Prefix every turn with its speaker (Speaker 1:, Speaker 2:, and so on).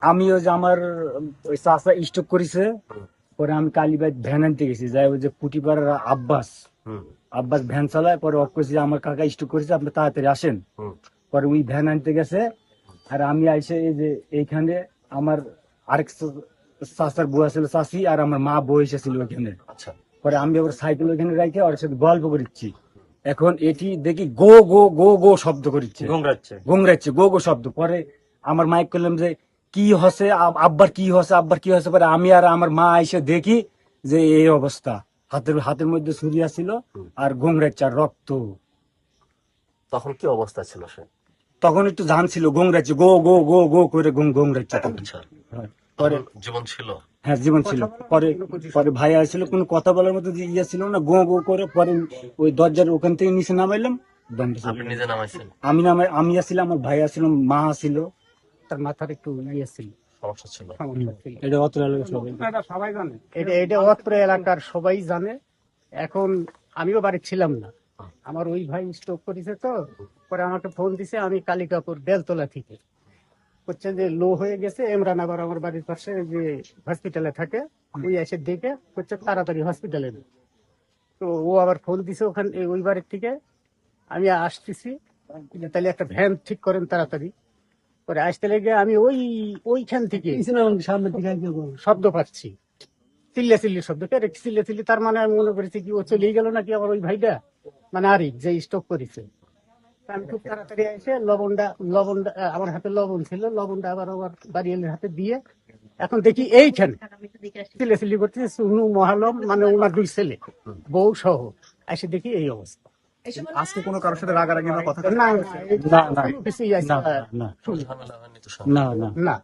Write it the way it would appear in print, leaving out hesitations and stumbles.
Speaker 1: আমিও যে আমার ওই চাচা স্টক করেছে, পরে আমি কালীবাড়ি ভ্যান আনতে গেছি, যাই ওই যে কুটিপাড়ার আব্বাস ভ্যান চালায়, পরে অফ করেছি যে আমার কাকা স্টক করেছে, আপনি তাড়াতাড়ি আসেন। পরে ওই ভ্যান আনতে গেছে, আর আমি আইসে এই যে এইখানে আমার আরেক চাচার বউ ছিল, চাচি, আর আমার মা বউ এসেছিল ওইখানে।
Speaker 2: আচ্ছা,
Speaker 1: পরে আমি আবার সাইকেল ওইখানে রাখে ওর সাথে গল্প করছি। এখন এটি দেখি গো গো গো গো শব্দ করছে,
Speaker 2: ঘুমরাচ্ছে।
Speaker 1: ঘুমরাচ্ছে গো গো শব্দ। পরে আমার মাইক করলাম যে কি হসে, আব্বার কি হসে, আব্বার কি হসে। পরে আমি আর আমার মা এসে দেখি যে এই অবস্থা, হাতের হাতের মধ্যে ছুরি ছিল আর ঘুমরাচ্ছে আর রক্ত।
Speaker 2: তখন কি অবস্থা ছিল সে?
Speaker 1: তখন একটু ধান ছিল, ঘুমরাচ্ছে গো গো গো গো করে ঘুমরাচ্ছে।
Speaker 2: আচ্ছা,
Speaker 1: পরে
Speaker 2: জীবন ছিল।
Speaker 1: হ্যাঁ, জীবন ছিল। পরে পরে ভাই আসছিল, কোনো কথা বলার মতো যে ইয়ে ছিল না, গো গো করে। পরে ওই দরজার ওখান থেকে নিচে নামাইলাম, দণ্ড ছিল।
Speaker 2: আপনি নিজে নামাইছেন?
Speaker 1: আমি আসছিলাম, আমার ভাই আসছিল, মা আসছিল, তার মাথার একটু ইয়ে ছিল,
Speaker 2: সমস্যা ছিল।
Speaker 1: সমস্যা ছিল। এটা অত্র এলাকার সবাই
Speaker 3: সবাই জানে, এটা অত্র এলাকার সবাই জানে। এখন আমিও বাড়ি ছিলাম না, আমার ওই ভাই স্ট্রোক করেছে, তো পরে আমাকে ফোন দিছে, আমি কালিকাপুর বেলতলা থেকে, হচ্ছে যে লো হয়ে গেছে। ইমরান আবার আমার বাড়ির পাশে যে হসপিটালে থাকে, ওই এসে দেখে হচ্ছে তাড়াতাড়ি হসপিটালে নে। তো ও আবার ফোন দিছে ওখানে ওই বাড়ির থেকে, আমি আসতেছি, তাহলে একটা ভ্যান ঠিক করেন তাড়াতাড়ি। পরে আসতে লেগে আমি ওইখান থেকে সামনে থেকে শব্দ পাচ্ছি, চিল্লা চিল্লি শব্দ। কে রে চিল্লা চিল্লি? তার মানে আমি মনে করেছি কি ও চলেই গেল নাকি আমার ওই ভাইটা, মানে আরিফ যে স্টক করেছে। তা আমি খুব তাড়াতাড়ি এসে লবণটা আমার হাতে লবণ ছিল, লবণটা আবার আমার বাড়িয়ালের হাতে দিয়ে এখন দেখি এইখানে চিল্লা চিল্লি করতেছে সুনু মহালম, মানে ওনার দুই ছেলে বউ সহ। এসে দেখি এই অবস্থা।
Speaker 4: আজকে কোনো কারোর সাথে রাগারাগি বা কথা
Speaker 3: না
Speaker 1: না না
Speaker 3: কিছুই
Speaker 1: না না
Speaker 2: ঝামেলা হয়নি তো?
Speaker 1: না না
Speaker 3: না।